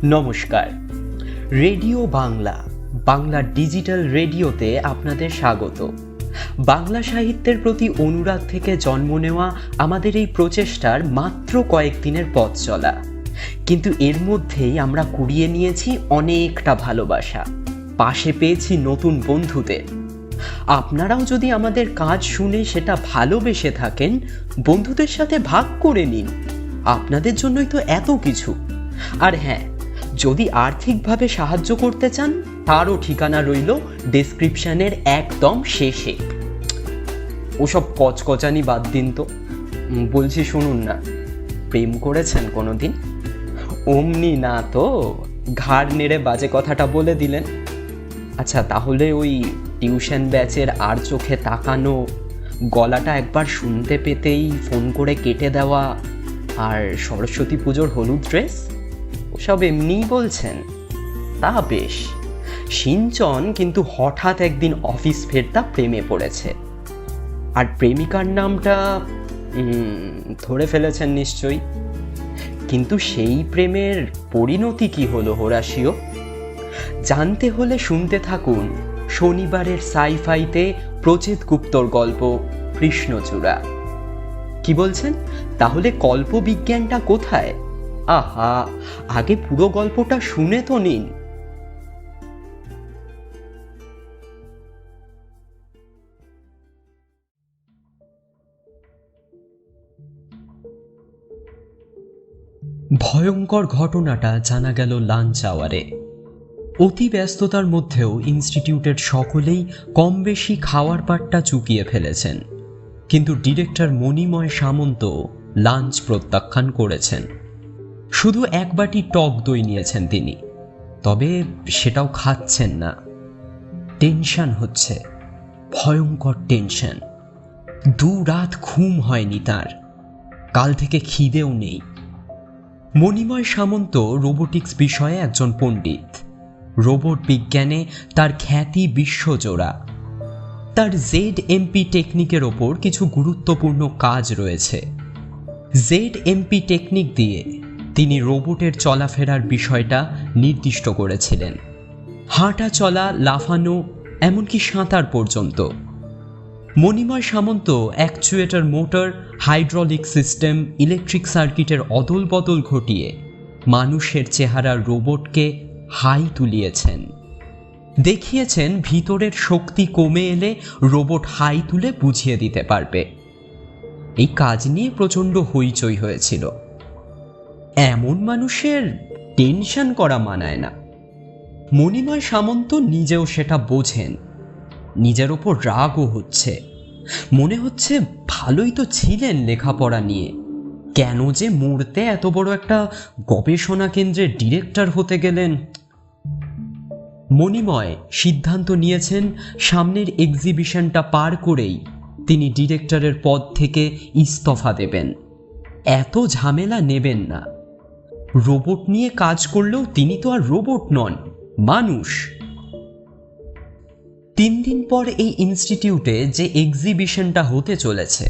নমস্কার। Radio Bangla, Bangla digital রেডিওতে আপনাদের স্বাগত। বাংলা সাহিত্যের প্রতি অনুরাগ থেকে জন্ম নেওয়া আমাদের এই প্রচেষ্টার মাত্র কয়েকদিনের পথ চলা, কিন্তু এর মধ্যেই আমরা কুড়িয়ে নিয়েছি অনেকটা ভালোবাসা, পাশে পেয়েছি নতুন বন্ধুদের। আপনারাও যদি আমাদের কাজ শুনে সেটা ভালোবেসে থাকেন, বন্ধুদের সাথে ভাগ করে নিন। আপনাদের জন্যই তো এত কিছু। আর হ্যাঁ, যদি আর্থিকভাবে সাহায্য করতে চান, তারও ঠিকানা রইল ডেসক্রিপশনের একদম শেষে। ওসব কচকচানি বাদ দিন তো। বলছি শুনুন না, প্রেম করেছেন কোনোদিন? অমনি না তো, ঘাড় নেড়ে বাজে কথাটা বলে দিলেন। আচ্ছা, তাহলে ওই টিউশন ব্যাচের আর চোখে তাকানো, গলাটা একবার শুনতে পেতেই ফোন করে কেটে দেওয়া, আর সরস্বতী পুজোর হলুদ ড্রেস, ওসব এমনিই বলছেন? তা বেশ। সিঞ্চন কিন্তু হঠাৎ একদিন অফিস ফেরতা প্রেমে পড়েছে, আর প্রেমিকার নামটা ধরে ফেলেছেন নিশ্চয়ই। কিন্তু সেই প্রেমের পরিণতি কি হলো হোরাশিও? জানতে হলে শুনতে থাকুন শনিবারের সাইফাইতে প্রচেত গুপ্তর গল্প কৃষ্ণচূড়া। কি বলছেন? তাহলে কল্পবিজ্ঞানটা কোথায়? আহা, আগে পুরো গল্পটা শুনে তো নিন। ভয়ঙ্কর ঘটনাটা জানা গেল লাঞ্চ আওয়ারে। অতি ব্যস্ততার মধ্যেও ইনস্টিটিউটের সকলেই কম বেশি খাওয়ার পাটটা চুকিয়ে ফেলেছেন, কিন্তু ডিরেক্টর মণিময় সামন্ত লাঞ্চ প্রত্যাখ্যান করেছেন। শুধু এক বাটি টক দই নিয়েছেন তিনি, তবে সেটাও খাচ্ছেন না। টেনশন হচ্ছে, ভয়ঙ্কর টেনশন। 2 রাত ঘুম হয়নি তার, কাল থেকে খিদেও নেই। মণিময় সামন্ত রোবোটিক্স বিষয়ে একজন পণ্ডিত। রোবট বিজ্ঞানে তার খ্যাতি বিশ্বজোড়া। তার ZMP টেকনিকের ওপর কিছু গুরুত্বপূর্ণ কাজ রয়েছে। ZMP টেকনিক দিয়ে তিনি রোবটের চলাফেরার বিষয়টা নির্দিষ্ট করেছিলেন। হাঁটা চলা, লাফানো, এমনকি সাঁতার পর্যন্ত। Monimoy Samanta actuator, motor, hydraulic system, electric সার্কিটের অদল বদল ঘটিয়ে মানুষের চেহারার রোবটকে হাই তুলিয়েছেন। দেখিয়েছেন ভিতরের শক্তি কমে এলে রোবট হাই তুলে বুঝিয়ে দিতে পারবে। এই কাজ নিয়ে প্রচণ্ড হইচই হয়েছিল। এমন মানুষের টেনশন করা মানায় না। মণিময় সামন্ত নিজেও সেটা বোঝেন। নিজের ওপর রাগও হচ্ছে। মনে হচ্ছে ভালোই তো ছিলেন লেখাপড়া নিয়ে, কেন যে মুহূর্তে এত বড় একটা গবেষণা কেন্দ্রের ডিরেক্টর হতে গেলেন। মণিময় সিদ্ধান্ত নিয়েছেন সামনের এক্সিবিশনটা পার করেই তিনি ডিরেক্টরের পদ থেকে ইস্তফা দেবেন। এত ঝামেলা নেবেন না। রোবট নিয়ে কাজ করলেও তিনি তো আর রোবট নন, মানুষ। 3 দিন পর এই ইনস্টিটিউটে যে এক্সিবিশনটা হতে চলেছে,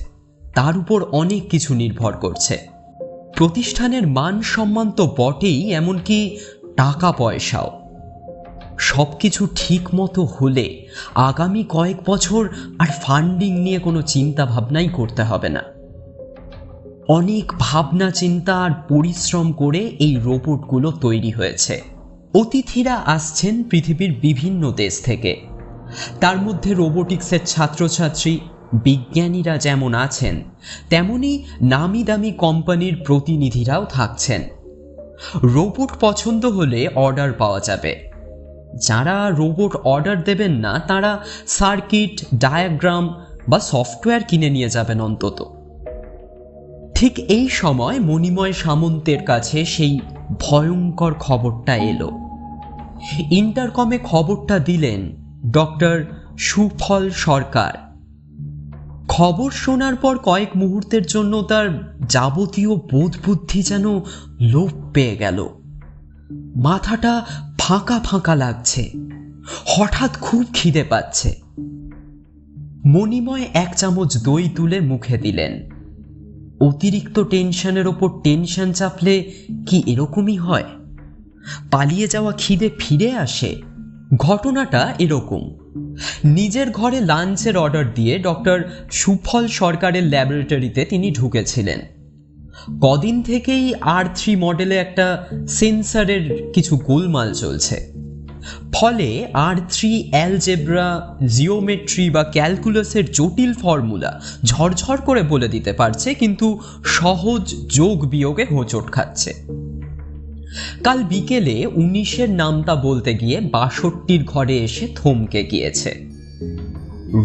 তার উপর অনেক কিছু নির্ভর করছে। প্রতিষ্ঠানের মান সম্মান তো বটেই, এমনকি টাকা পয়সাও। সব কিছু ঠিক মতো হলে আগামী কয়েক বছর আর ফান্ডিং নিয়ে কোনো চিন্তা ভাবনাই করতে হবে না। অনেক ভাবনা চিন্তা আর পরিশ্রম করে এই রোবটগুলো তৈরি হয়েছে। অতিথিরা আসছেন পৃথিবীর বিভিন্ন দেশ থেকে। তার মধ্যে রোবোটিক্সের ছাত্রছাত্রী, বিজ্ঞানীরা যেমন আছেন, তেমনি নামি দামি কোম্পানির প্রতিনিধিরাও থাকছেন। রোবট পছন্দ হলে অর্ডার পাওয়া যাবে। যারা রোবট অর্ডার দেবেন না, তারা সার্কিট, ডায়াগ্রাম বা সফটওয়্যার কিনে নিয়ে যাবেন অন্তত। ঠিক এই সময় মণিময় সামন্তের কাছে সেই ভয়ঙ্কর খবরটা এলো। ইন্টারকমে খবরটা দিলেন ডক্টর সুফল সরকার। খবর শোনার পর কয়েক মুহূর্তের জন্য তার যাবতীয় বোধ বুদ্ধি যেন লোপ পেয়ে গেল। মাথাটা ফাঁকা ফাঁকা লাগছে, হঠাৎ খুব খিদে পাচ্ছে। মণিময় 1 চামচ দই তুলে মুখে দিলেন। অতিরিক্ত টেনশনের ওপর টেনশন চাপলে কি এরকমই হয়? পালিয়ে যাওয়া খিদে ফিরে আসে? ঘটনাটা এরকম। নিজের ঘরে লাঞ্চের অর্ডার দিয়ে ডক্টর সুফল সরকারের ল্যাবরেটরিতে তিনি ঢুকেছিলেন। কদিন থেকেই R3 মডেলে একটা সেন্সরের কিছু গোলমাল চলছে। ফলে R3 অ্যালজেব্রা, জিওমেট্রি বা ক্যালকুলাসের জটিল ফর্মুলা ঝরঝর করে বলে দিতে পারছে, কিন্তু সহজ যোগ বিয়োগে হোঁচট খাচ্ছে। কাল বিকেলে 19-এর নামটা বলতে গিয়ে 62-র ঘরে এসে থমকে গিয়েছে।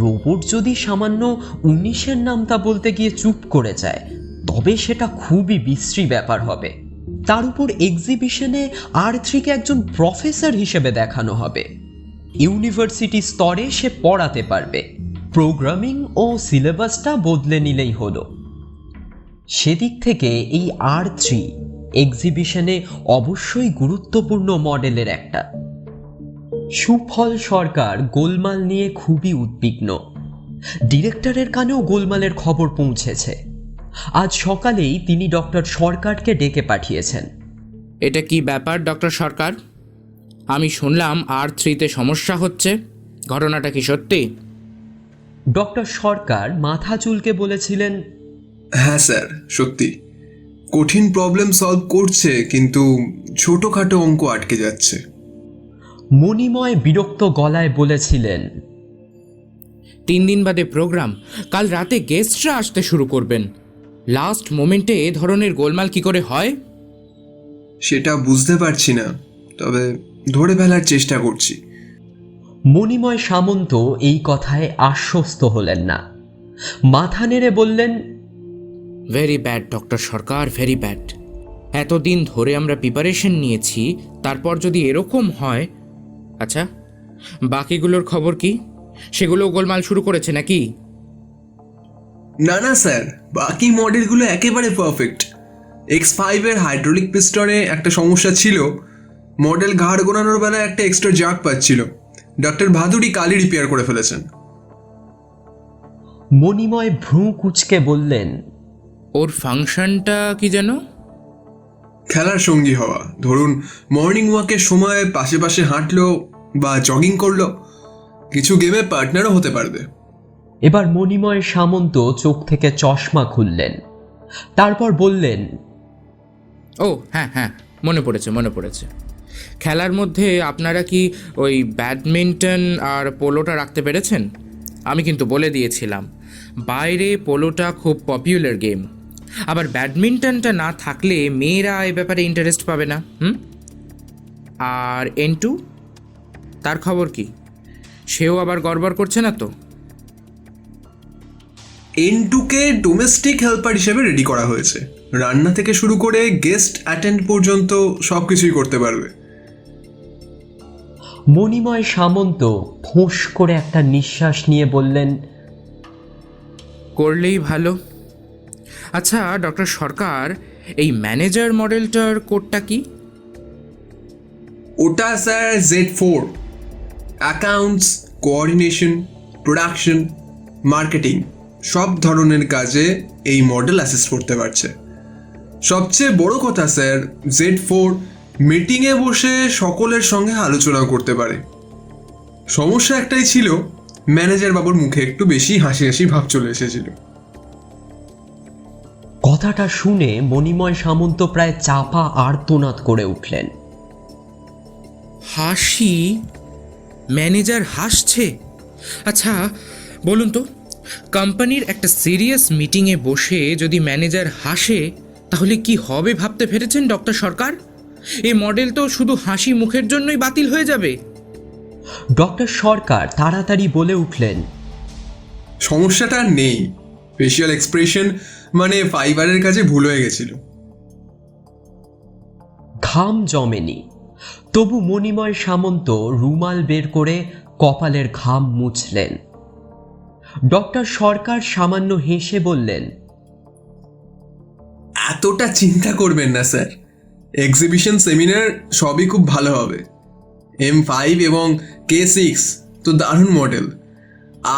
রোবট যদি সামান্য 19-এর নামটা বলতে গিয়ে চুপ করে যায়, তবে সেটা খুবই বিশ্রী ব্যাপার হবে। তার উপর এক্সিবিশনে R3-কে একজন প্রফেসর হিসেবে দেখানো হবে। ইউনিভার্সিটি স্তরে সে পড়াতে পারবে, প্রোগ্রামিং ও সিলেবাসটা বদলে নিলেই হলো। সেদিক থেকে এই R3 এক্সিবিশনে অবশ্যই গুরুত্বপূর্ণ মডেলের একটা। সুফল সরকার গোলমাল নিয়ে খুবই উদ্বিগ্ন। ডিরেক্টরের কানেও গোলমালের খবর পৌঁছেছে। আজ সকালেই তিনি ডক্টর সরকারকে ডেকে পাঠিয়েছেন। এটা কি ব্যাপার ডক্টর সরকার? আমি শুনলাম R3-তে সমস্যা হচ্ছে, ঘটনাটা কি সত্যি? ডক্টর সরকার মাথা চুলকে বলেছিলেন, হ্যাঁ স্যার, সত্যি কঠিন প্রবলেম সলভ করছে, কিন্তু ছোটখাটো অঙ্ক আটকে যাচ্ছে। মণিময় বিরক্ত গলায় বলেছিলেন, 3 দিন বাদে প্রোগ্রাম, কাল রাতে গেস্টরা আসতে শুরু করবেন। লাস্ট মোমেন্টে এ ধরনের গোলমাল কি করে হয়? সেটা বুঝতে পারছি না, তবে ধরে ফেলার চেষ্টা করছি। মণিময় সামন্ত এই কথায় আশ্বস্ত হলেন না। মাথা নেড়ে বললেন, ভেরি ব্যাড ডক্টর সরকার, ভেরি ব্যাড। এতদিন ধরে আমরা প্রিপারেশন নিয়েছি, তারপর যদি এরকম হয়। আচ্ছা, বাকিগুলোর খবর কি? সেগুলো গোলমাল শুরু করেছে নাকি? না না স্যার, বাকি মডেলগুলো একেবারে পারফেক্ট। X5 এর হাইড্রোলিক পিস্টনে একটা সমস্যা ছিল, মডেল ঘাড় গোনানোর বেলায় একটা এক্সট্রা জাগ পাচ্ছিল। ডক্টর ভাদুড়ি কালই রিপেয়ার করে ফেলেছেন। মণিময় ভ্রু কুঁচকে বললেন, ওর ফাংশনটা কি যেন? খেলার সঙ্গী হওয়া। ধরুন, মর্নিং ওয়াকের সময় পাশে পাশে হাঁটলো বা জগিং করলো, কিছু গেমে পার্টনারও হতে পারবে। এবার মণিময় সামন্ত চোখ থেকে চশমা খুললেন। তারপর বললেন, ও হ্যাঁ হ্যাঁ, মনে পড়েছে। খেলার মধ্যে আপনারা কি ওই ব্যাডমিন্টন আর পোলোটা রাখতে পেরেছেন? আমি কিন্তু বলে দিয়েছিলাম, বাইরে পোলোটা খুব পপুলার গেম, আবার ব্যাডমিন্টনটা না থাকলে মেয়েরা এ ব্যাপারে ইন্টারেস্ট পাবে না। আর N2, তার খবর কি? সেও আবার গড়বড় করছে না তো? N2-কে ডোমেস্টিক হেল্পার হিসেবে রেডি করা হয়েছে। রান্না থেকে শুরু করে গেস্ট অ্যাটেন্ড পর্যন্ত সব কিছুই করতে পারবে। মণিময় সামন্ত ফোঁস করে একটা নিঃশ্বাস নিয়ে বললেন, করলেই ভালো। আচ্ছা ডক্টর সরকার, এই ম্যানেজার মডেলটার কোডটা কি? ওটা sir Z4। Accounts, coordination, production, marketing সব ধরনের কাজে এই মডেল অ্যাসিস্ট করতে পারছে। সবচেয়ে বড় কথা স্যার, Z4 মিটিংয়ে বসে সকলের সঙ্গে আলোচনা করতে পারে। সমস্যা একটাই ছিল, ম্যানেজার বাবুর মুখে একটু বেশি হাসি হাসি ভাব চলে এসেছিল। কথাটা শুনে মণিময় সামন্ত প্রায় চাপা আর্তনাদ করে উঠলেন। হাসি? ম্যানেজার হাসছে? আচ্ছা বলুন তো, কোম্পানির একটা সিরিয়াস মিটিংয়ে বসে যদি ম্যানেজার হাসে, তাহলে কি হবে ভাবতে পেরেছেন ডক্টর সরকার? এই মডেল তো শুধু হাসি মুখের জন্যই বাতিল হয়ে যাবে। ডক্টর সরকার তাড়াতাড়ি বলে উঠলেন, সমস্যাটা আর নেই। ফেশিয়াল এক্সপ্রেশন মানে ফাইবারের কাছে ভুল হয়ে গেছিল। ঘাম জমেনি, তবু মণিময় সামন্ত রুমাল বের করে কপালের ঘাম মুছলেন। ডক্টর সরকার সামান্য হেসে বললেন, এতটা চিন্তা করবেন না স্যার, এক্সিবিশন সেমিনার সবই খুব ভালো হবে। M5 এবং K6 তো দারুণ মডেল।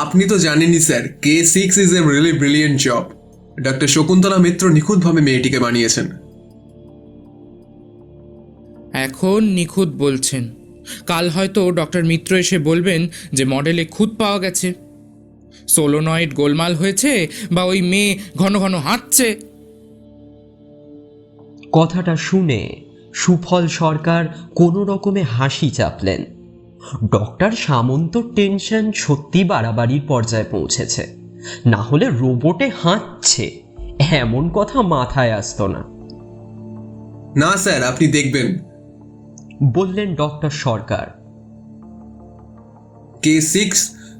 আপনি তো জানেনই sir, K6 is a really brilliant job. Doctor Shakuntala Mitra নিখুঁতভাবে মেয়েটিকে বানিয়েছেন। এখন নিখুঁত বলছেন, কাল হয়তো ডক্টর মিত্র এসে বলবেন যে মডেলে খুঁত পাওয়া গেছে, সোলোনয়েড গোলমাল হয়েছে, বা ওই মেয়ে ঘন ঘন হাঁটছে। কথাটা শুনে সুফল সরকার কোনো রকমে হাসি চাপলেন। ডক্টর সামন্ত টেনশন সত্যি বাড়াবাড়ির পর্যায়ে পৌঁছেছে, না হলে রোবটে হাঁটছে এমন কথা মাথায় আসতো না। না স্যার, আপনি দেখবেন, বললেন ডক্টর সরকার। K6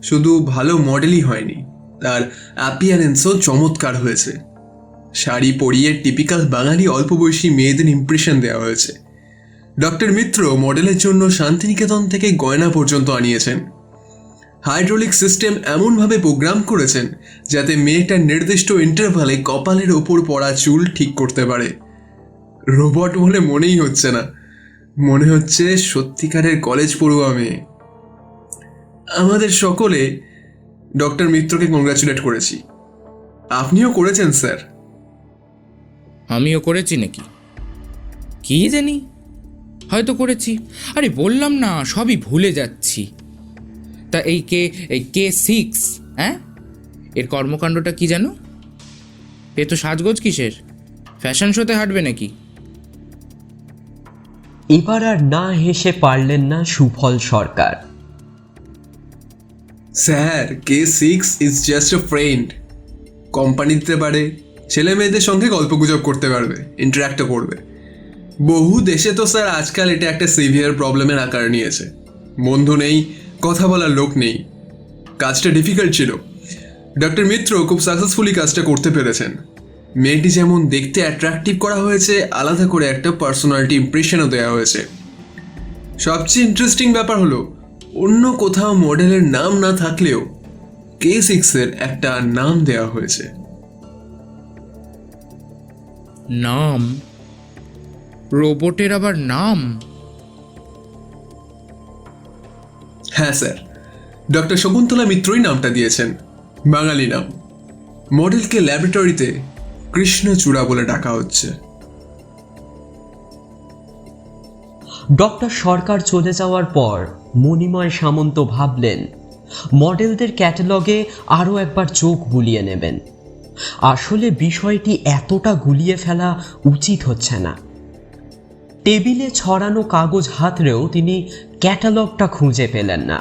শুধু ভালো মডেলই হয়নি, তার অ্যাপিয়ারেন্সও চমৎকার হয়েছে। শাড়ি পরিয়ে টিপিক্যাল বাঙালি অল্প বয়সী মেয়েদের ইমপ্রেশন দেওয়া হয়েছে। ডক্টর মিত্র মডেলের জন্য শান্তিনিকেতন থেকে গয়না পর্যন্ত আনিয়েছেন। হাইড্রোলিক সিস্টেম এমনভাবে প্রোগ্রাম করেছেন যাতে মেয়েটার নির্দিষ্ট ইন্টারভালে কপালের ওপর পড়া চুল ঠিক করতে পারে। রোবট বলে মনেই হচ্ছে না, মনে হচ্ছে সত্যিকারের কলেজ পড়ুয়া মেয়ে। আমাদের সকলে ডক্টর মিত্রকে কংগ্রাচুলেট করেছি। আপনিও করেছেন স্যার। আমিও করেছি নাকি? কি জানি, হয়তো করেছি। আরে বললাম না, সবই ভুলে যাচ্ছি। তা এই K6, হ্যাঁ, এর কর্মকাণ্ডটা কি জানো? এ তো সাজগোজ কিসের? ফ্যাশন শোতে হাঁটবে নাকি? এবার আর না হেসে পারলেন না Sufal Sarkar. Sir, K6 is just a friend. Company দিতে পারে, ছেলে মেয়েদের সঙ্গে গল্পগুজব করতে পারবে, ইন্টারাক্টও করবে। বহু দেশে তো স্যার আজকাল এটা একটা সিভিয়ার প্রবলেমের আকার নিয়েছে। বন্ধু নেই, কথা বলার লোক নেই, কাজটা ডিফিকাল্ট ছিল। ডক্টর মিত্র খুব সাকসেসফুলি কাজটা করতে পেরেছেন। মেয়েটি যেমন দেখতে অ্যাট্রাকটিভ করা হয়েছে, আলাদা করে একটা পার্সোনালিটি ইমপ্রেশনও দেওয়া হয়েছে। সবচেয়ে ইন্টারেস্টিং ব্যাপার হলো, অন্য কোথাও মডেলের নাম না থাকলেও K6 এর একটা নাম দেওয়া হয়েছে। নাম? রোবটের আবার নাম? হ্যাঁ স্যার, ডক্টর শকুন্তলা মিত্রই নামটা দিয়েছেন, বাঙালি নাম। মডেলকে ল্যাবরেটরিতে কৃষ্ণচূড়া বলে ডাকা হচ্ছে। ডক্টর সরকার চলে যাওয়ার পর মণিময় সামন্ত ভাবলেন মডেলদের ক্যাটালগে আরও একবার চোখ বুলিয়ে নেবেন। আসলে বিষয়টি এতটা গুলিয়ে ফেলা উচিত হচ্ছে না। টেবিলে ছড়ানো কাগজ হাতড়েও তিনি ক্যাটালগটা খুঁজে পেলেন না।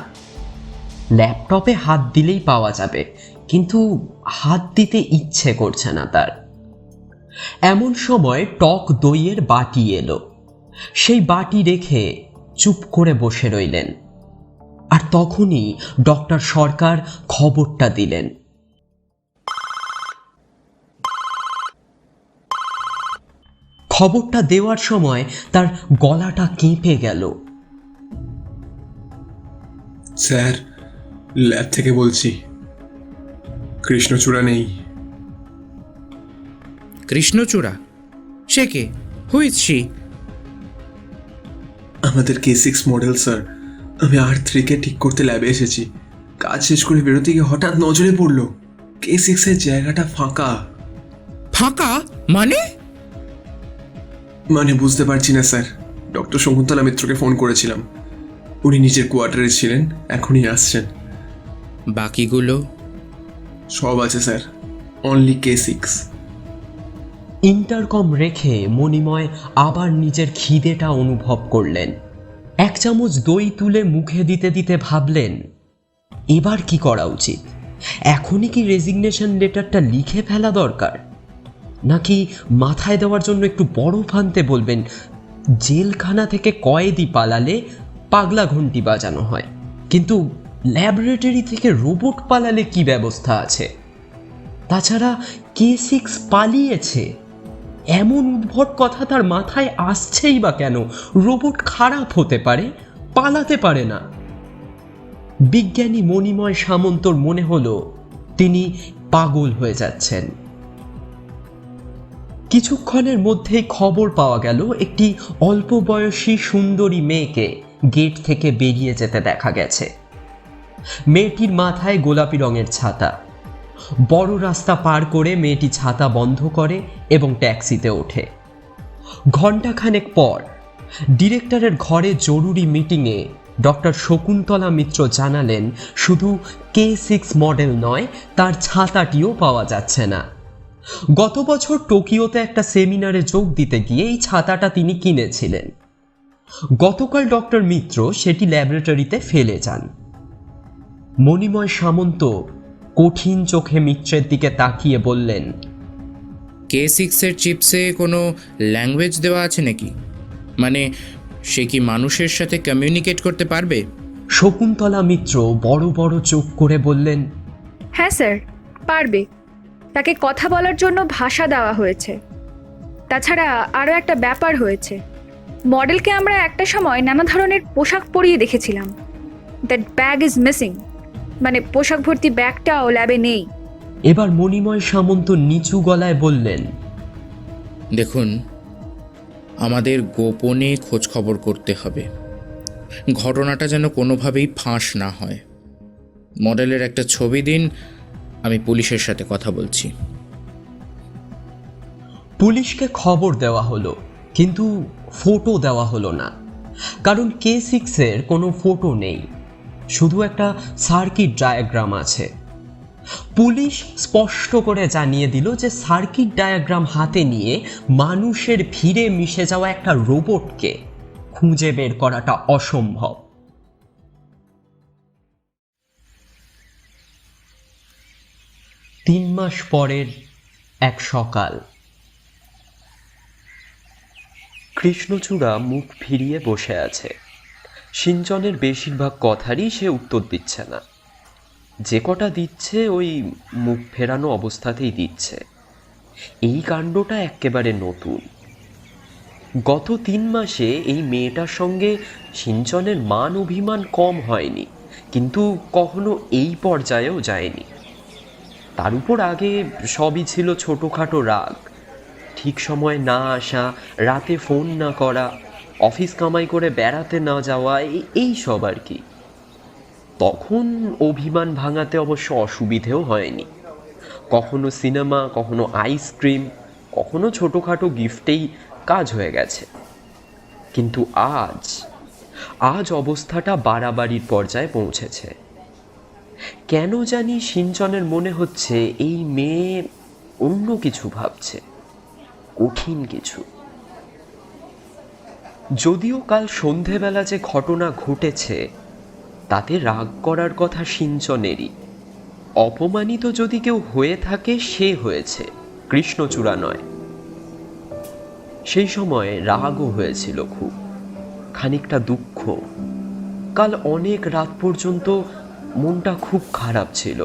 ল্যাপটপে হাত দিলেই পাওয়া যাবে, কিন্তু হাত দিতে ইচ্ছে করছে না তার। এমন সময় টক দইয়ের বাটি এলো। সেই বাটি রেখে চুপ করে বসে রইলেন। আর তখনই ডক্টর সরকার খবরটা দিলেন। খবরটা দেওয়ার সময় তার গলাটা কেঁপে গেল। স্যার, ল্যাব থেকে বলছি, কৃষ্ণচূড়া নেই। কৃষ্ণচূড়া? সে কে? Who is she? আমাদের K6 মডেল স্যার। আমি R3-কে ঠিক করতে ল্যাবে এসেছি। কাজ শেষ করে বেরোতে গিয়ে হঠাৎ নজরে পড়লো K6 এর জায়গাটা ফাঁকা। ফাঁকা মানে? মানে বুঝতে পারছি না স্যার। ডক্টর শকুন্তলা মিত্রকে ফোন করেছিলাম, উনি নিজের কোয়ার্টারে ছিলেন, এখনই আসছেন। বাকিগুলো? সব আছে স্যার, অনলি K6। ইন্টারকম রেখে মণিময় আবার নিজের খিদেটা অনুভব করলেন। এক চামচ দই তুলে মুখে দিতে দিতে ভাবলেন এবার কি করা উচিত। এখনই কি রেজিগনেশন লেটারটা লিখে ফেলা দরকার, নাকি মাথায় দেওয়ার জন্য একটু বরফ আনতে বলবেন? জেলখানা থেকে কয়েদি পালালে পাগলা ঘন্টি বাজানো হয়, কিন্তু ল্যাবরেটরি থেকে রোবট পালালে কি ব্যবস্থা আছে? তাছাড়া K6 পালিয়েছে, এমন উদ্ভট কথা তার মাথায় আসছেই বা কেন? রোবট খারাপ হতে পারে, পালাতে পারে না। বিজ্ঞানী মণিময় সামন্তর মনে হলো তিনি পাগল হয়ে যাচ্ছেন। কিছুক্ষণের মধ্যেই খবর পাওয়া গেল একটি অল্প বয়সী সুন্দরী মেয়েকে গেট থেকে বেরিয়ে যেতে দেখা গেছে। মেয়েটির মাথায় গোলাপি রঙের ছাতা। বড় রাস্তা পার করে মেয়েটি ছাতা বন্ধ করে এবং ট্যাক্সিতে ওঠে। ঘণ্টাখানেক পর ডিরেক্টরের ঘরে জরুরি মিটিংয়ে ডক্টর শকুন্তলা মিত্র জানালেন শুধু K6 মডেল নয়, তার ছাতাটিও পাওয়া যাচ্ছে না। গত বছর টোকিওতে একটা সেমিনারে যোগ দিতে গিয়ে এই ছাতাটা তিনি কিনেছিলেন। গতকাল ডক্টর মিত্র সেটি ল্যাবরেটরিতে ফেলে যান। মণিময় সামন্ত কঠিন চোখে মিত্রের দিকে তাকিয়ে বললেন, K6-এর চিপসে কোনো ল্যাঙ্গুয়েজ দেওয়া আছে নাকি? মানে সে কি মানুষের সাথে কমিউনিকেট করতে পারবে? শকুন্তলা মিত্র বড় বড় চোখ করে বললেন, হ্যাঁ স্যার, পারবে। তাকে কথা বলার জন্য ভাষা দেওয়া হয়েছে। তাছাড়া আরও একটা ব্যাপার হয়েছে, মডেলকে আমরা একটা সময় নানা ধরনের পোশাক পরিয়ে দেখেছিলাম। দ্যাট ব্যাগ ইজ মিসিং, মানে পোশাক ভর্তি ব্যাগটাও ল্যাবে নেই। এবার মণিময় সামন্ত নিচু গলায় বললেন, দেখুন, আমাদের গোপনে খোঁজ খবর করতে হবে। ঘটনাটা যেন কোনোভাবেই ফাঁস না হয়। মডেলের একটা ছবি দিন, আমি পুলিশের সাথে কথা বলছি। পুলিশকে খবর দেওয়া হলো, কিন্তু ফটো দেওয়া হলো না, কারণ K6-এর কোনো ফটো নেই, শুধু একটা সার্কিট ডায়াগ্রাম আছে। পুলিশ স্পষ্ট করে জানিয়ে দিল যে সার্কিট ডায়াগ্রাম হাতে নিয়ে মানুষের ভিড়ে মিশে যাওয়া একটা রোবটকে খুঁজে বের করাটা অসম্ভব। তিন মাস পরের এক সকাল। কৃষ্ণচূড়া মুখ ফিরিয়ে বসে আছে। সিঞ্চনের বেশিরভাগ কথারই সে উত্তর দিচ্ছে না। যে কটা দিচ্ছে ওই মুখ ফেরানো অবস্থাতেই দিচ্ছে। এই কাণ্ডটা একেবারে নতুন। গত 3 মাসে এই মেয়েটার সঙ্গে সিঞ্চনের মান অভিমান কম হয়নি, কিন্তু কখনো এই পর্যায়েও যায়নি। তার উপর আগে সবই ছিল ছোটোখাটো রাগ, ঠিক সময় না আসা, রাতে ফোন না করা, অফিস কামাই করে বেড়াতে না যাওয়া, এই সব আর কি। তখন অভিমান ভাঙাতে অবশ্য অসুবিধেও হয়নি। কখনো সিনেমা, কখনো আইসক্রিম, কখনো ছোটোখাটো গিফটেই কাজ হয়ে গেছে। কিন্তু আজ অবস্থাটা বাড়াবাড়ির পর্যায়ে পৌঁছেছে। কেন জানি সিঞ্চনের মনে হচ্ছে এই মেয়ে অন্য কিছু ভাবছে, কঠিন কিছু। যদিও কাল সন্ধেবেলা যে ঘটনা ঘটেছে তাতে রাগ করার কথা সিঞ্চনেরই। অপমানিত যদি কেউ হয়ে থাকে সে হয়েছে, কৃষ্ণচূড়া নয়। সেই সময় রাগও হয়েছিল খুব, খানিকটা দুঃখ। কাল অনেক রাত পর্যন্ত মনটা খুব খারাপ ছিল।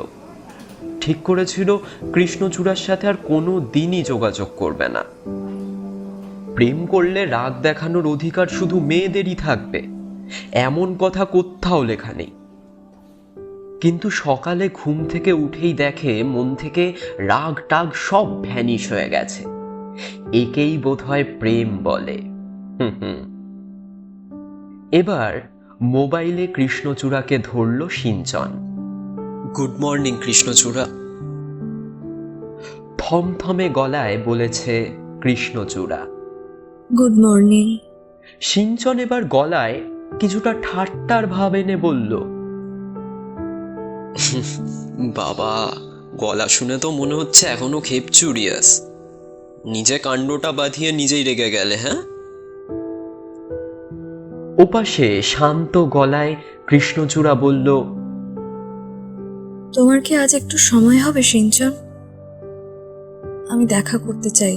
ঠিক করেছিল কৃষ্ণচূড়ার সাথে আর কোনো দিনই যোগাযোগ করবে না। প্রেম করলে রাগ দেখানোর অধিকার শুধু মেয়েদেরই থাকবে, এমন কথা কোথাও লেখা নেই। কিন্তু সকালে ঘুম থেকে উঠেই দেখে মন থেকে রাগ টাগ সব ভ্যানিশ হয়ে গেছে। একেই বোধহয় প্রেম বলে। এবার মোবাইলে কৃষ্ণচূড়াকে ধরল সিঞ্চন। গুড মর্নিং কৃষ্ণচূড়া, থমথমে গলায় বলেছে কৃষ্ণচূড়া। Good morning. সিঞ্চন এবার গলায় কিছুটা ঠাট্টার ভাব এনে বলল, বাবা, গলা শুনে তো মনে হচ্ছে এখনো খেপচুরিয়াস। নিজে কাণ্ডটা বাঁধিয়ে নিজেই রেগে গেলে, হ্যাঁ? ওপাশে শান্ত গলায় কৃষ্ণচূড়া বলল, তোমার কি আজ একটু সময় হবে সিঞ্চন? আমি দেখা করতে চাই,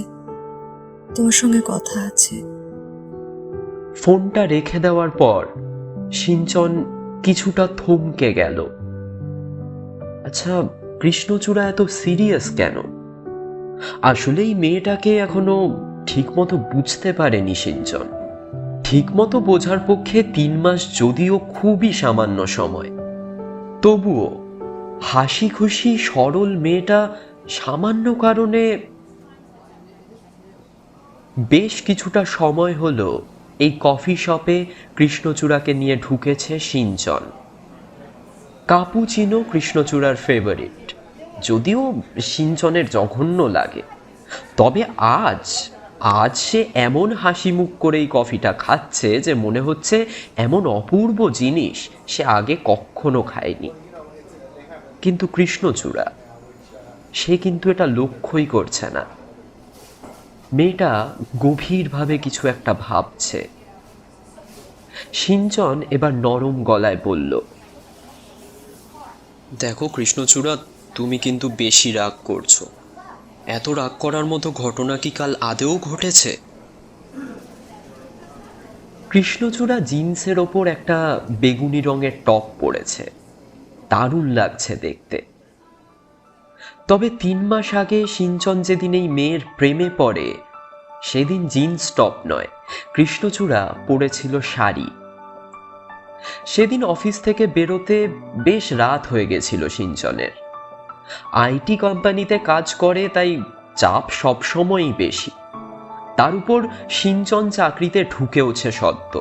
তোমার সঙ্গে কথা আছে। ফোনটা রেখে দেওয়ার পর সিঞ্চন কিছুটা থমকে গেল। আচ্ছা, কৃষ্ণচূড়া এত সিরিয়াস কেন? আসলে এই মেয়েটাকে এখনো ঠিকমতো বুঝতে পারেনি সিঞ্চন। ঠিকমতো বোঝার পক্ষে 3 মাস যদিও খুবই সামান্য সময়, তবুও হাসি খুশি সরল মেয়েটা সামান্য কারণে। বেশ কিছুটা সময় হলো এই কফি শপে কৃষ্ণচূড়াকে নিয়ে ঢুকেছে সিঞ্চন। কাপুচিনো কৃষ্ণচূড়ার ফেভারিট, যদিও সিঞ্চনের জঘন্য লাগে। তবে আজ আজ সে এমন হাসি মুখ করেই কফিটা খাচ্ছে যে মনে হচ্ছে এমন অপূর্ব জিনিস সে আগে কখনো খায়নি। কিন্তু কৃষ্ণচূড়া সে কিন্তু এটা লক্ষ্যই করছে না। মেয়েটা গভীরভাবে কিছু একটা ভাবছে। সিঞ্চন এবার নরম গলায় বলল, দেখো কৃষ্ণচূড়া, তুমি কিন্তু বেশি রাগ করছো। এত রাগ করার মতো ঘটনা কি কাল আদেও ঘটেছে? কৃষ্ণচূড়া জিন্সের ওপর একটা বেগুনি রঙের টপ পরেছে, দারুণ লাগছে দেখতে। তবে 3 মাস আগে সিঞ্চন যেদিন এই মেয়ের প্রেমে পড়ে সেদিন জিন্স টপ নয়, কৃষ্ণচূড়া পরেছিল শাড়ি। সেদিন অফিস থেকে বেরোতে বেশ রাত হয়ে গেছিল সিঞ্চনের। আইটি কোম্পানিতে কাজ করে, তাই চাপ সবসময়ই বেশি। তার উপর সিঞ্চন চাকরিতে ঢুকেওছে সদ্য।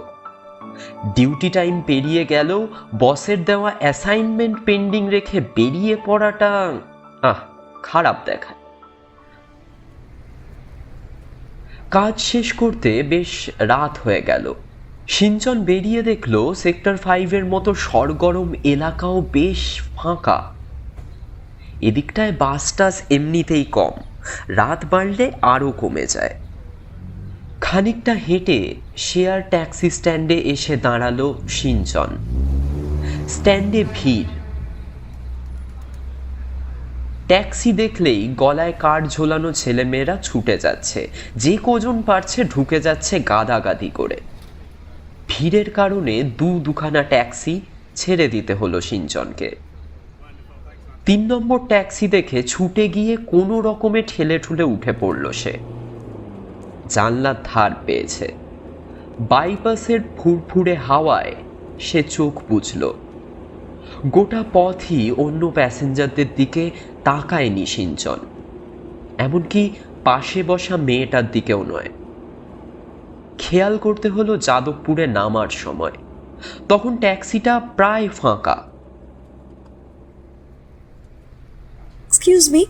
ডিউটি টাইম পেরিয়ে গেলেও বসের দেওয়া অ্যাসাইনমেন্ট পেন্ডিং রেখে বেরিয়ে পড়াটা খারাপ দেখায়। কাজ শেষ করতে বেশ রাত হয়ে গেল। সিঞ্চন বেরিয়ে দেখলো সেক্টর 5-এর মতো সরগরম এলাকাও বেশ ফাঁকা। এদিকটায় বাস টাস এমনিতেই কম, রাত বাড়লে আরও কমে যায়। খানিকটা হেঁটে শেয়ার ট্যাক্সি স্ট্যান্ডে এসে দাঁড়ালো সিঞ্চন। স্ট্যান্ডে ভিড়। ট্যাক্সি দেখলেই গলায় কার্ড ঝোলানো ছেলেমেয়েরা ছুটে যাচ্ছে, যে কজন পারছে ঢুকে যাচ্ছে গাদাগাদি করে। ভিড়ের কারণে দুখানা ট্যাক্সি ছেড়ে দিতে হলো সিঞ্চনকে। 3 নম্বর ট্যাক্সি দেখে ছুটে গিয়ে কোনো রকমে ঠেলে ঠুলে উঠে পড়ল সে। জানলার ধার পেয়েছে। বাইপাসের ফুরফুরে হাওয়ায় সে চোখ বুঝল। গোটা পথই অন্য প্যাসেঞ্জারদের দিকে তাকায়নি সিঞ্চন, এমনকি পাশে বসা মেয়েটার দিকেও নয়। খেয়াল করতে হলো যাদবপুরে নামার সময়, তখন ট্যাক্সিটা প্রায় ফাঁকা। এক্সকিউজ মি,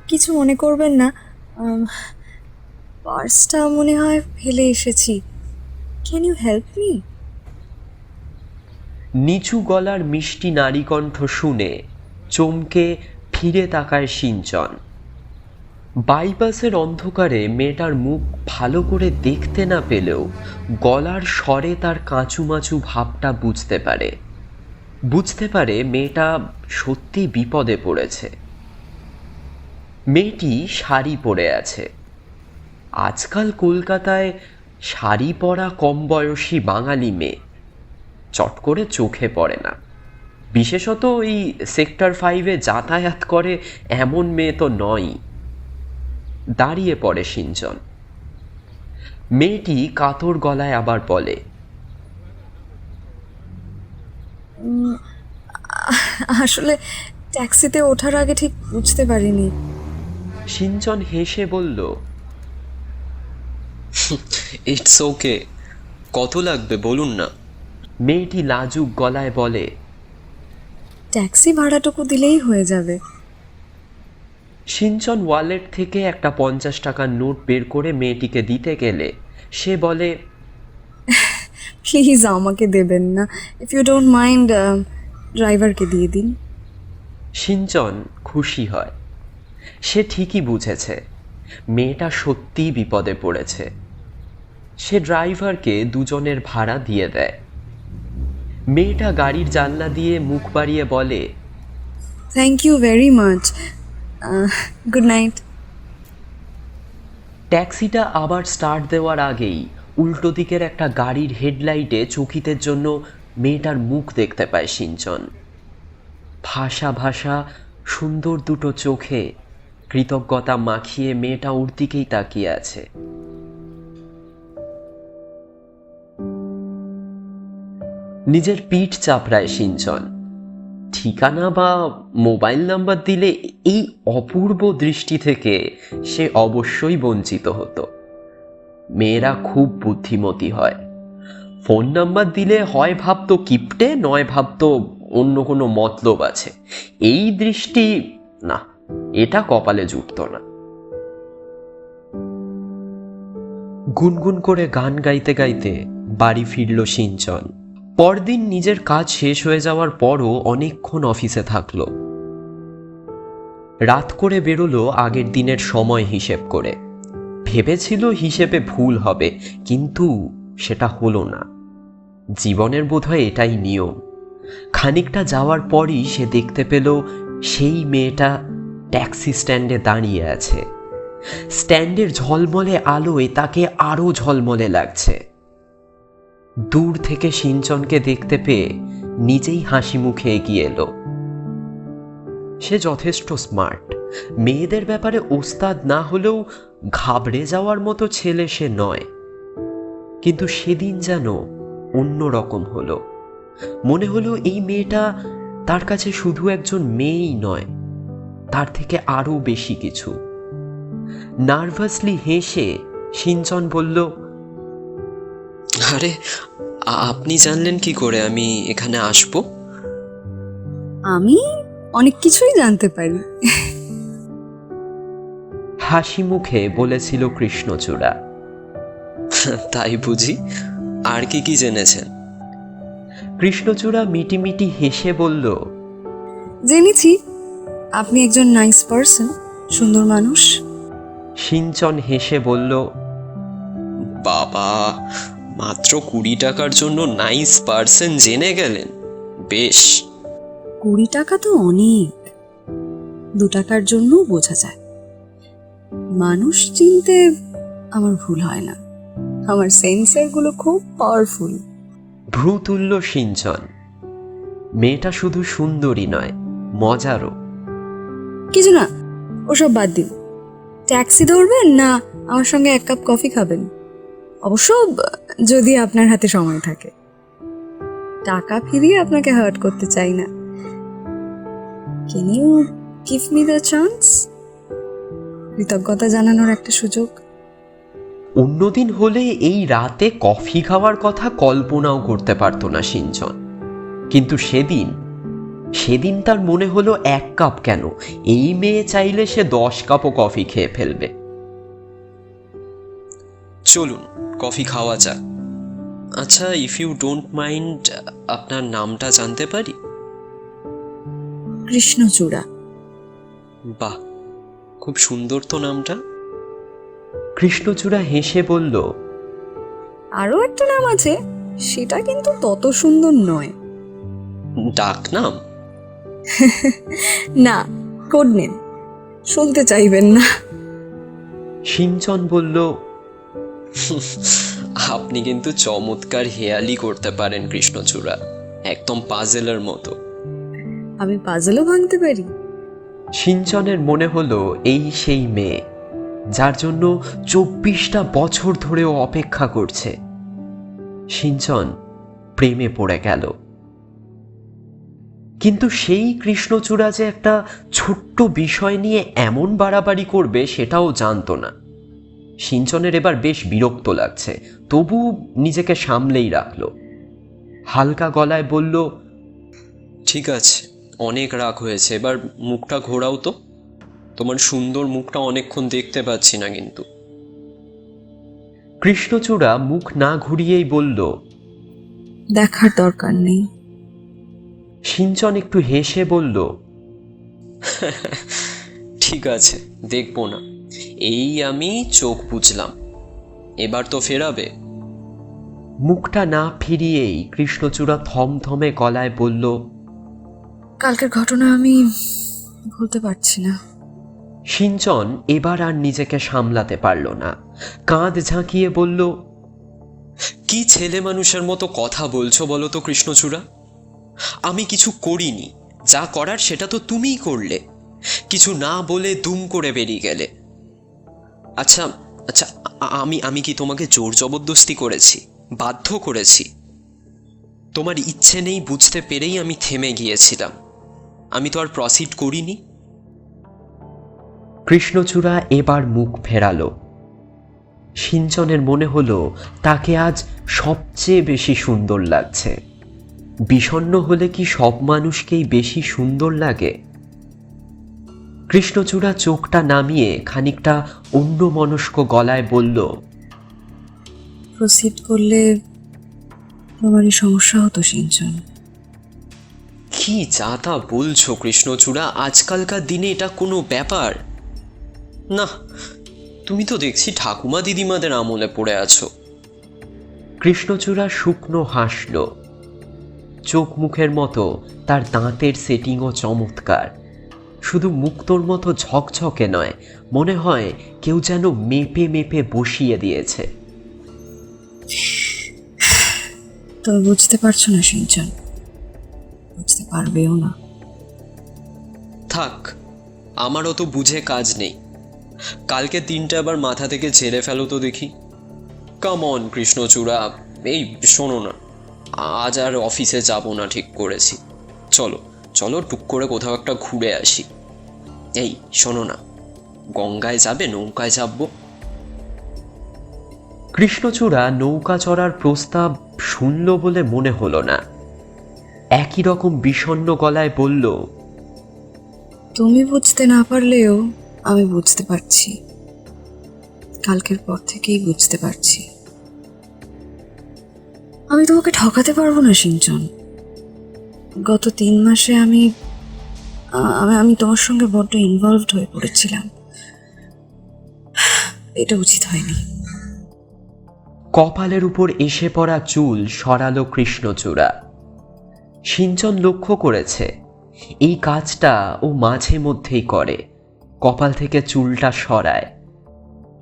কিছু মনে করবেন না, পার্সটা মনে হয় ফেলে এসেছি। Can you help me? নিচু গলার মিষ্টি নারীকণ্ঠ শুনে চমকে ফিরে তাকায় সিঞ্চন। বাইপাসের অন্ধকারে মেয়েটার মুখ ভালো করে দেখতে না পেলেও গলার স্বরে তার কাঁচুমাচু ভাবটা বুঝতে পারে মেয়েটা সত্যি বিপদে পড়েছে। মেয়েটি শাড়ি পরে আছে। আজকাল কলকাতায় শাড়ি পরা কম বয়সী বাঙালি মেয়ে চট করে চোখে পড়ে না। বিশেষত এই সেক্টর 5-এ যাতায়াত করে এমন মেয়ে তো নয়। দাঁড়িয়ে পড়ে সিঞ্চন। মেয়েটি কাতর গলায় আবার বলে, আসলে ট্যাক্সিতে ওঠার আগে ঠিক বুঝতে পারিনি। সিঞ্চন হেসে বলল, ইটস ওকে, কত লাগবে বলুন না। মেয়েটি লাজুক গলায় বলে, ট্যাক্সি ভাড়াটুকু দিলেই হয়ে যাবে। সিঞ্চন ওয়ালেট থেকে একটা 50 টাকার নোট বের করে মেয়েটিকে দিতে গেলে সে বলে, প্লিজ আমাকে দেবেন না, ইফ ইউ ডোন্ট মাইন্ড ড্রাইভারকে দিয়ে দিন। সিঞ্চন খুশি হয়। সে ঠিকই বুঝেছে মেয়েটা সত্যিই বিপদে পড়েছে। সে ড্রাইভারকে দুজনের ভাড়া দিয়ে দেয়। মেয়েটা গাড়ির জানলা দিয়ে মুখ বাড়িয়ে বলে, thank you very much, good night. ট্যাক্সিটা আবার স্টার্ট দেওয়ার আগেই উল্টো দিকের একটা গাড়ির হেডলাইটে চকিতের জন্য মেয়েটার মুখ দেখতে পায় সিঞ্চন। ভাষা ভাষা সুন্দর দুটো চোখে কৃতজ্ঞতা মাখিয়ে মেয়েটা ওর দিকেই তাকিয়ে আছে। নিজের পিঠ চাপড়ায় সিঞ্চন। ঠিকানা বা মোবাইল নাম্বার দিলে এই অপূর্ব দৃষ্টি থেকে সে অবশ্যই বঞ্চিত হতো। মেয়েরা খুব বুদ্ধিমতী হয়। ফোন নাম্বার দিলে হয় ভাবতো কিপটে, নয় ভাবতো অন্য কোনো মতলব আছে। এই দৃষ্টি না, এটা কপালে জুটতো না। গুনগুন করে গান গাইতে গাইতে বাড়ি ফিরল সিঞ্চন। পরদিন নিজের কাজ শেষ হয়ে যাওয়ার পরও অনেকক্ষণ অফিসে থাকলো। রাত করে বেরোলো আগের দিনের সময় হিসেব করে। ভেবেছিল হিসেবে ভুল হবে, কিন্তু সেটা হলো না। জীবনের বোধহয় এটাই নিয়ম। খানিকটা যাওয়ার পরই সে দেখতে পেল সেই মেয়েটা ট্যাক্সি স্ট্যান্ডে দাঁড়িয়ে আছে। স্ট্যান্ডের ঝলমলে আলোয় তাকে আরো ঝলমলে লাগছে। দূর থেকে সিঞ্চনকে দেখতে পেয়ে নিজেই হাসি মুখে এগিয়ে এলো। সে যথেষ্ট স্মার্ট, মেয়েদের ব্যাপারে ওস্তাদ না হলেও ঘাবড়ে যাওয়ার মতো ছেলে সে নয়। কিন্তু সেদিন যেন অন্য রকম হলো। মনে হলো এই মেয়েটা তার কাছে শুধু একজন মেয়েই নয়, তার থেকে আরো বেশি কিছু। নার্ভাসলি হেসে সিঞ্চন বলল, আরে আপনি জানলেন কি করে আমি এখানে আসব? আমি অনেক কিছুই জানতে পারি। হাসি মুখে বলেছিল কৃষ্ণচূড়া। তাই বুঝি? আর কি কি জেনেছেন? কৃষ্ণচূড়া মিটিমিটি হেসে বলল, জেনেছি আপনি একজন নাইস পারসন, সুন্দর মানুষ। সিঞ্চন হেসে বলল, বাবা, মাত্র 20 টাকার জন্য নাইস পার্সন জেনে গেলেন? বেশ। 20 টাকা তো অনেক, 2 টাকার জন্য বোঝা যায়। মানুষ চিনতে আমার ভুল হয় না, আমার সেন্সারগুলো খুব পাওয়ারফুল। ভ্রু তুলল সিঞ্চন। মেয়েটা শুধু সুন্দরী নয়, মজারও। কিছু না, ওসব বাদ দিন। ট্যাক্সি ধরবেন না আমার সঙ্গে 1 কাপ কফি খাবেন? অবশ্য যদি আপনার হাতে সময় থাকে। টাকা ফিরিয়ে আপনাকে হার্ট করতে চাই না। Can you give me the chance? কৃতজ্ঞতা জানানোর একটা সুযোগ। অন্যদিন হলে এই রাতে কফি খাওয়ার কথা কল্পনাও করতে পারতো না সিঞ্চন, কিন্তু সেদিন তার মনে হলো 1 কাপ কেন, এই মেয়ে চাইলে সে 10 কাপও কফি খেয়ে ফেলবে। চলুন কফি খাওয়া যাক। আচ্ছা, ইফ ইউ ডোন্ট মাইন্ড, আপনার নামটা জানতে পারি? কৃষ্ণচূড়া। বাহ, খুব সুন্দর তো নামটা। কৃষ্ণচূড়া হেসে বলল, আরো একটা নাম আছে, সেটা কিন্তু তত সুন্দর নয়। ডাক নাম? না, কোড নেম। শুনতে চাইবেন না? সিঞ্চন বলল, আপনি কিন্তু চমৎকার হেয়ালি করতে পারেন কৃষ্ণচূড়া, একদম পাজেলের মতো। আমি পাজলও ভাঙতে পারি। সিঞ্চনের মনে হলো এই সেই মেয়ে যার জন্য 24টা বছর ধরেও অপেক্ষা করছে। সিঞ্চন প্রেমে পড়ে গেল। কিন্তু সেই কৃষ্ণচূড়া যে একটা ছোট্ট বিষয় নিয়ে এমন বাড়াবাড়ি করবে সেটাও জানতো না। সিঞ্চনের এবার বেশ বিরক্ত লাগছে, তবু নিজেকে সামলেই রাখলো। হালকা গলায় বলল, ঠিক আছে, অনেক রাগ হয়েছে, এবার মুখটা ঘোরাও তো। তোমার সুন্দর মুখটা অনেকক্ষণ দেখতে পাচ্ছি না কিন্তু। কৃষ্ণচূড়া মুখ না ঘুরিয়েই বলল, দেখার দরকার নেই। সিঞ্চন একটু হেসে বলল, ঠিক আছে, দেখবো না। এই আমি চোখ বুঝলাম, এবার তো ফেরাবে। মুখটা না ফিরিয়েই কৃষ্ণচূড়া থমথমে গলায় বলল, কালকের ঘটনা আমি ভুলতে পারছি না। সিঞ্চন এবার আর নিজেকে সামলাতে পারল না, কাঁধ ঝাঁকিয়ে বলল, কি ছেলে মানুষের মতো কথা বলছো বলো তো কৃষ্ণচূড়া? আমি কিছু করিনি, যা করার সেটা তো তুমিই করলে। কিছু না বলে দুম করে বেরিয়ে গেলে। আচ্ছা আচ্ছা, আমি কি তোমাকে জোর জবরদস্তি করেছি, বাধ্য করেছি? তোমার ইচ্ছে নেই বুঝতে পেরেই আমি থেমে গিয়েছিলাম, আমি তো আর প্রসিড করিনি। কৃষ্ণচূড়া এবার মুখ ফেরালো। সিঞ্চনের মনে হলো তাকে আজ সবচেয়ে বেশি সুন্দর লাগছে। বিষণ্ণ হলে কি সব মানুষকেই বেশি সুন্দর লাগে? কৃষ্ণচূড়া চোখটা নামিয়ে খানিকটা অন্যমনস্ক গলায় বলল, প্রসিড করলে তোমারই সমস্যা হতো সিঞ্চন। কি যা তা বলছো কৃষ্ণচূড়া, আজকালকার দিনে এটা কোনো ব্যাপার না। তুমি তো দেখছি ঠাকুমা দিদিমাদের আমলে পড়ে আছো। কৃষ্ণচূড়া শুকনো হাসল। চোখ মুখের মতো তার দাঁতের সেটিংও চমৎকার। শুধু মুক্তোর মতো ঝকঝকে নয়, মনে হয় কেউ যেন মেপে মেপে বসিয়ে দিয়েছে। তুমি বুঝতে পারছো না সিঞ্চন, বুঝতে পারবেও না। থাক, আমারও তো বুঝে কাজ নেই। কালকে দিনটা আবার মাথা থেকে ঝেড়ে ফেলো তো দেখি। কাম অন কৃষ্ণচূড়া, এই শোনো না, আজ আর অফিসে যাব না ঠিক করেছি। চলো চলো টুক করে কোথাও একটা ঘুরে আসি। এই শোনো না, গঙ্গায় যাবে? নৌকায় চাপবো। কৃষ্ণচূড়া নৌকা চড়ার প্রস্তাব শুনল বলে মনে হলো না। একই রকম বিষণ্ণ গলায় বলল, তুমি বুঝতে না পারলেও আমি বুঝতে পারছি, কালকের পর থেকেই বুঝতে পারছি। আমি তোমাকে ঠকাতে পারবো না সিঞ্চন। গত 3 মাসে আমি তোমার সঙ্গে বড্ড ইনভলভড হয়ে পড়েছিলাম। এটা উচিত হয়নি। কপালের উপর এসে পড়া চুল সরালো কৃষ্ণচূড়া। সিঞ্চন লক্ষ্য করেছে এই কাজটা ও মাঝে মধ্যেই করে, কপাল থেকে চুলটা সরায়।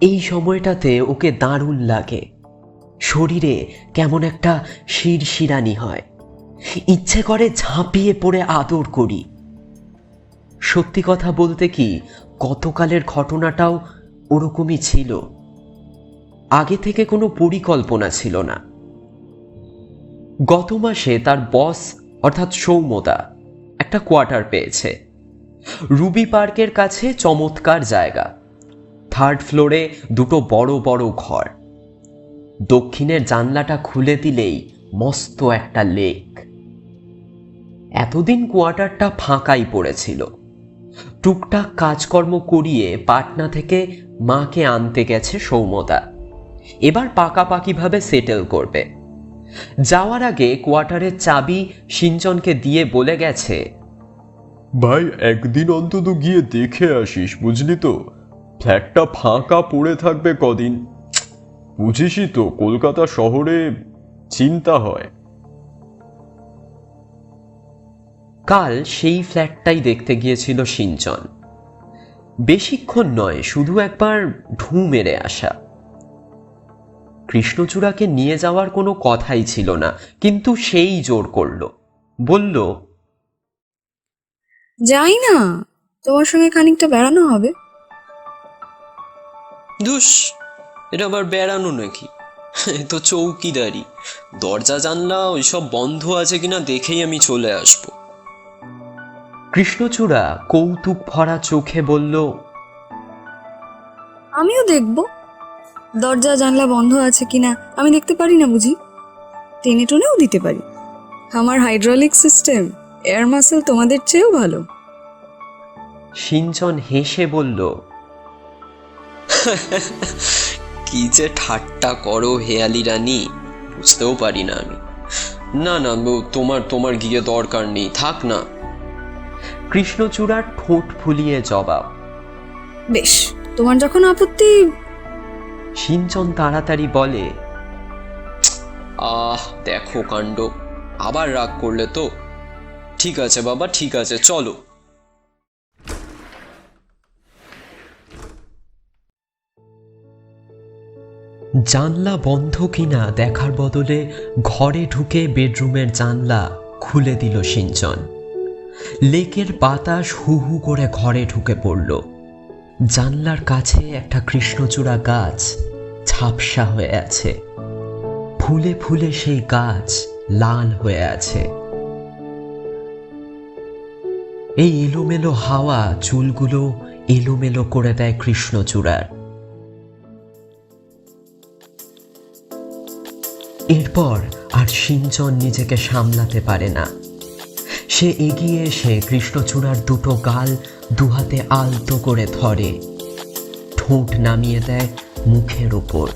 এই সময়টাতে ওকে দারুণ লাগে। শরীরে কেমন একটা শিরশিরানি হয়, ইচ্ছে করে ঝাঁপিয়ে পড়ে আদর করি। সত্যি কথা বলতে কি, গতকালের ঘটনাটাও ওরকমই ছিল। আগে থেকে কোনো পরিকল্পনা ছিল না। গত মাসে তার বস অর্থাৎ সৌম্যদা একটা কোয়ার্টার পেয়েছে। রুবি পার্কের কাছে চমৎকার জায়গা, 3rd ফ্লোরে 2টো বড় বড় ঘর। দক্ষিণের জানলাটা খুলে দিলেই মস্ত একটা লেক। এতদিন কোয়ার্টারটা ফাঁকাই পড়েছিল। টুকটাক কাজকর্ম করিয়ে পাটনা থেকে মাকে আনতে গেছে সৌম্যদা। এবার পাকাপাকিভাবে সেটেল করবে। যাওয়ার আগে কোয়ার্টারের চাবি সিঞ্চনকে দিয়ে বলে গেছে, ভাই একদিন অন্তত গিয়ে দেখে আসিস, বুঝলি তো? ফ্ল্যাটটা ফাঁকা পড়ে থাকবে কদিন। বুঝিসই তো কলকাতা শহরে চিন্তা হয়। কাল সেই ফ্ল্যাটটাই দেখতে গিয়েছিল সিঞ্চন। বেশিক্ষণ নয়, শুধু একবার ঢু মেরে আসা। কৃষ্ণচূড়াকে নিয়ে যাওয়ার কোনো কথাই ছিল না, কিন্তু সেই জোর করল, বলল, যাই না, তোমার সঙ্গে খানিকটা বেড়ানো হবে। দুস, এটা আবার বেড়ানো নাকি? এ তো চৌকিদারি। দরজা জানলা ওইসব বন্ধ আছে কিনা দেখেই আমি চলে আসব। কৃষ্ণচূড়া কৌতুক ভরা চোখে বলল, আমিও দেখব দরজা জানলা বন্ধ আছে কিনা। আমি দেখতে পারি না বুঝি? টেনে টুনেও দিতে পারি। আমার হাইড্রোলিক সিস্টেম, এয়ার মাসেল তোমাদের চেয়েও ভালো। সিঞ্চন হেসে বলল, কি যে ঠাট্টা করো হেয়ালি রানী, বুঝতেও পারি না আমি। না না, তোমার গিয়ে দরকার নেই, থাক না। কৃষ্ণচূড়ার ঠোঁট ফুলিয়ে জবাব। বেশ, তোমার যখন আপত্তি। সিঞ্চন তাড়াতাড়ি বলে, দেখো কাণ্ড, আবার রাগ করলে তো। ঠিক আছে বাবা, ঠিক আছে, চলো। জানলা বন্ধ কিনা দেখার বদলে ঘরে ঢুকে বেডরুমের জানলা খুলে দিল সিঞ্চন। লেকের বাতাস হু হু করে ঘরে ঢুকে পড়ল। জানলার কাছে একটা কৃষ্ণচূড়া গাছ ঝাপসা হয়ে আছে। ফুলে ফুলে সেই গাছ লাল হয়ে আছে। এই এলোমেলো হাওয়া চুলগুলো এলোমেলো করে দেয় কৃষ্ণচূড়ার। এরপর আর সিঞ্চন নিজেকে সামলাতে পারে না। সে এগিয়ে এসে কৃষ্ণচূড়ার 2টো গাল দুহাতে আলতো করে ধরে, ঠোঁট নামিয়ে দেয় মুখের উপর।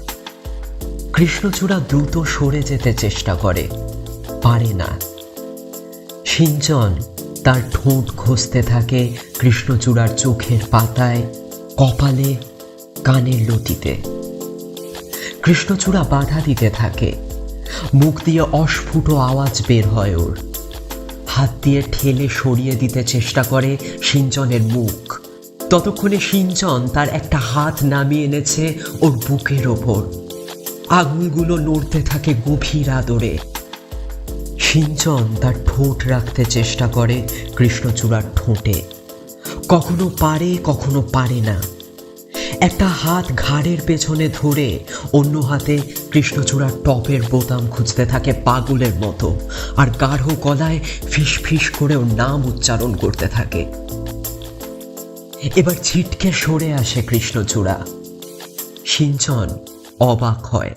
কৃষ্ণচূড়া দ্রুত সরে যেতে চেষ্টা করে, পারে না। সিঞ্চন তার ঠোঁট ঘষতে থাকে কৃষ্ণচূড়ার চোখের পাতায়, কপালে, কানের লতিতে। কৃষ্ণচূড়া বাধা দিতে থাকে, মুখ দিয়ে অস্ফুট আওয়াজ বের হয় ওর। হাত দিয়ে ঠেলে সরিয়ে দিতে চেষ্টা করে সিঞ্চনের মুখ। ততক্ষণে সিঞ্চন তার একটা হাত নামিয়ে এনেছে ওর বুকের ওপর। আঙুলগুলো নড়তে থাকে গভীর আদরে। সিঞ্চন তার ঠোঁট রাখতে চেষ্টা করে কৃষ্ণচূড়ার ঠোঁটে, কখনো পারে কখনো পারে না। একটা হাত ঘাড়ের পেছনে ধরে অন্য হাতে কৃষ্ণচূড়ার টপের বোতাম খুঁজতে থাকে পাগলের মতো, আর গাঢ় গলায় ফিস ফিস করে ওর নাম উচ্চারণ করতে থাকে। এবার ছিটকে সরে আসে কৃষ্ণচূড়া। সিঞ্চন অবাক হয়।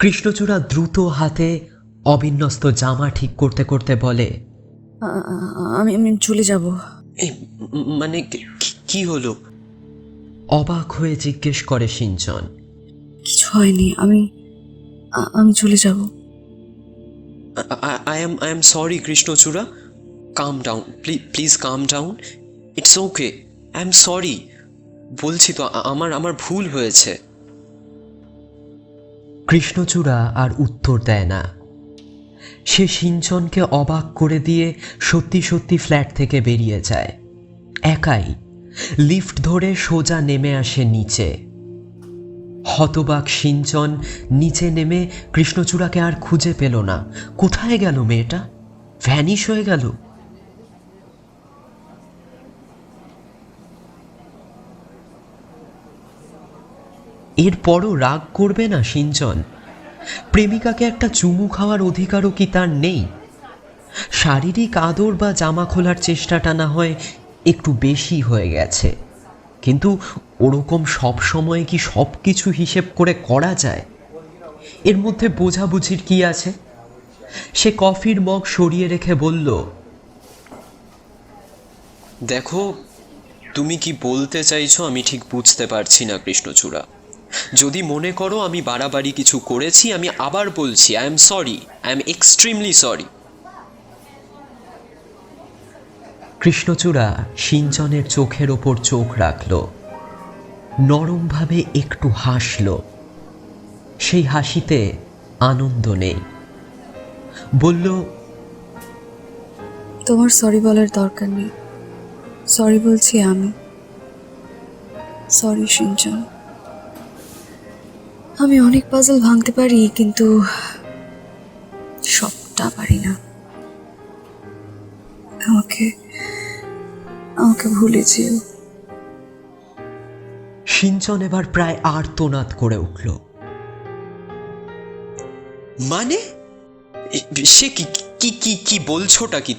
কৃষ্ণচূড়া দ্রুত হাতে অবিন্যস্ত জামা ঠিক করতে করতে বলে, আমি আমি চলে যাব। মানে কি হলো? অবাক হয়ে জিজ্ঞেস করে সিঞ্চন। কিছু হয়নি, আমি আমি চলে যাব। I am sorry, কৃষ্ণচূড়া. Calm down. Please calm down. It's okay. I am sorry. বলছি তো আমার ভুল হয়েছে। কৃষ্ণচূড়া আর উত্তর দেয় না। সে সিঞ্চনকে অবাক করে দিয়ে সত্যি সত্যি ফ্ল্যাট থেকে বেরিয়ে যায়। একাই লিফট ধরে সোজা নেমে আসে নিচে। হতবাক সিঞ্চন নিচে নেমে কৃষ্ণচূড়াকে আর খুঁজে পেল না। কোথায় গেল মেয়েটা? ভ্যানিশ হয়ে গেল। এরপরও রাগ করবে না সিঞ্চন? প্রেমিকাকে একটা চুমু খাওয়ার অধিকারও কি তার নেই? শারীরিক আদর বা জামা খোলার চেষ্টাটা না হয় একটু বেশি হয়ে গেছে, কিন্তু ওরকম সব সময় কি সব কিছু হিসেব করে করা যায়? এর মধ্যে বোঝাবুঝির কি আছে? সে কফির মগ সরিয়ে রেখে বলল, দেখো, তুমি কি বলতে চাইছো আমি ঠিক বুঝতে পারছি না কৃষ্ণচূড়া। যদি মনে করো আমি বাড়াবাড়ি কিছু করেছি, আমি আবার বলছি, I am sorry, I am extremely sorry. কৃষ্ণচূড়া সিঞ্চনের চোখের ওপর চোখ রাখল, নরমভাবে একটু হাসল। সেই হাসিতে আনন্দ নেই। বলল, তোমার সরি বলার দরকার নেই, সরি বলছি আমি। সরি সিঞ্চন, আমি অনেক পাজল ভাঙতে পারি, কিন্তু সবটা পারি না। আমাকে আমাকে ভুলে যেও। সিঞ্চন এবার প্রায় আর্তনাদ করে উঠল। মানে সে কি কি কি কি বলছোটা কি?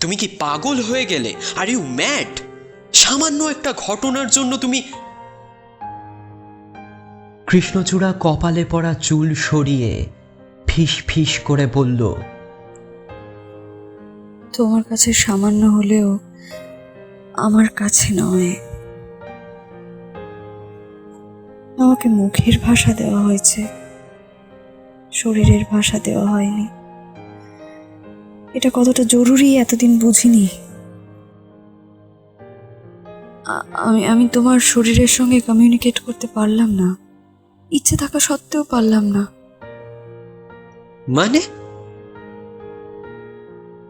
তুমি কি পাগল হয়ে গেলে? Are you mad? সামান্য একটা ঘটনার জন্য তুমি? কৃষ্ণচূড়া কপালে পড়া চুল সরিয়ে ফিস ফিস করে বলল, তোমার কাছে সামান্য হলেও আমার কাছে নয়। আমাকে মুখের ভাষা দেওয়া হয়েছে, শরীরের ভাষা দেওয়া হয়নি। এটা কতটা জরুরি এতদিন বুঝিনি। আমি তোমার শরীরের সঙ্গে কমিউনিকেট করতে পারলাম না, ইচ্ছে থাকা সত্ত্বেও পারলাম না। মানে?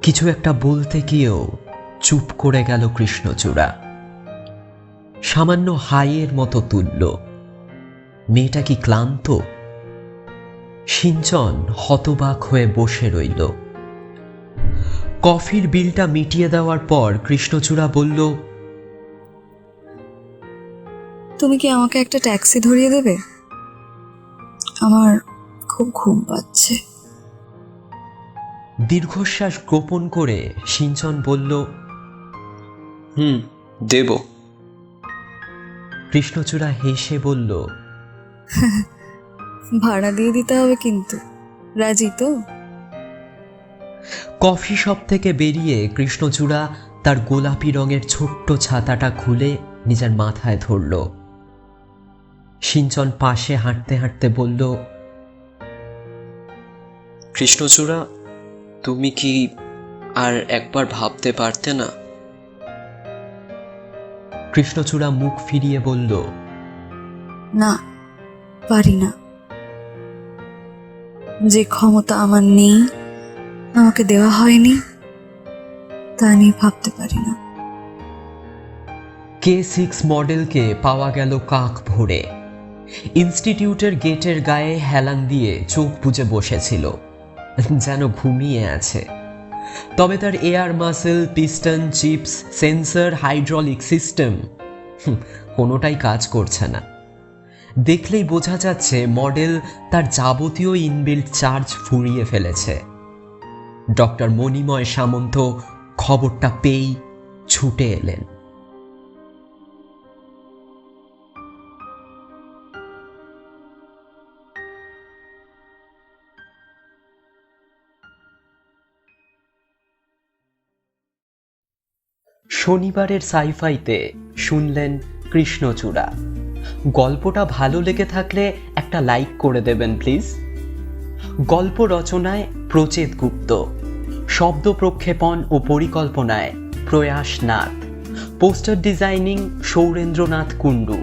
কিছু একটা বলতে গিয়েও চুপ করে গেল কৃষ্ণচূড়া। সামান্য হাইয়ের মতো তুলল। মেয়েটা কি ক্লান্ত? সিঞ্চন হতবাক হয়ে বসে রইল। কফির বিলটা মিটিয়ে দেওয়ার পর কৃষ্ণচূড়া বলল, তুমি কি আমাকে একটা ট্যাক্সি ধরিয়ে দেবে? আমার খুব ঘুম পাচ্ছে। দীর্ঘশ্বাস গোপন করে সিঞ্চন বলল, দেব। কৃষ্ণচূড়া হেসে বলল, ভাড়া দিয়ে দিতে হবে কিন্তু, রাজি তো? কফি শপ থেকে বেরিয়ে কৃষ্ণচূড়া তার গোলাপি রঙের ছোট্ট ছাতাটা খুলে নিজের মাথায় ধরল। সিঞ্চন পাশে হাঁটতে হাঁটতে বলল, কৃষ্ণচূড়া, তুমি কি আর একবার ভাবতে পারতে না? কৃষ্ণচূড়া মুখ ফিরিয়ে বলল, না, পারি না। যে ক্ষমতা আমার নেই, আমাকে দেওয়া হয়নি, তা নিয়ে ভাবতে পারি না। K6 মডেলকে পাওয়া গেল কাক ভরে। ইনস্টিটিউটের গেটের গায়ে হেলান দিয়ে চোখ বুজে বসেছিল, যেন ঘুমিয়ে আছে। তবে তার air muscle, piston, chips, sensor, hydraulic system কোনোটাই কাজ করছে না। দেখলেই বোঝা যাচ্ছে মডেল তার যাবতীয় ইনবিল্ট চার্জ ফুরিয়ে ফেলেছে। ডক্টর মণিময় সামন্ত খবরটা পেয়েই ছুটে এলেন। শনিবারের সাইফাইতে শুনলেন কৃষ্ণচূড়া। গল্পটা ভালো লেগে থাকলে একটা লাইক করে দেবেন প্লিজ। গল্প রচনায় প্রচেত গুপ্ত, শব্দ প্রক্ষেপণ ও পরিকল্পনায় প্রয়াস নাথ, পোস্টার ডিজাইনিং সৌরেন্দ্রনাথ কুণ্ডু,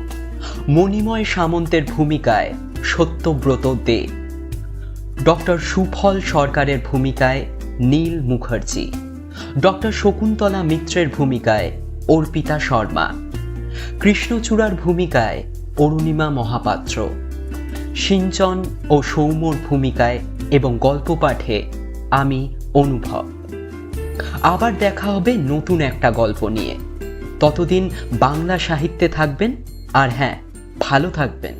মণিময় সামন্তের ভূমিকায় সত্যব্রত দে, ডক্টর সুফল সরকারের ভূমিকায় নীল মুখার্জি, ডক্টর শকুন্তলা মিত্রের ভূমিকায় অর্পিতা শর্মা, কৃষ্ণচূড়ার ভূমিকায় অরুণিমা মহাপাত্র, সিঞ্চন ও সৌম্যর ভূমিকায় এবং গল্প পাঠে আমি অনুভব। আবার দেখা হবে নতুন একটা গল্প নিয়ে। ততদিন বাংলা সাহিত্যে থাকবেন, আর হ্যাঁ, ভালো থাকবেন।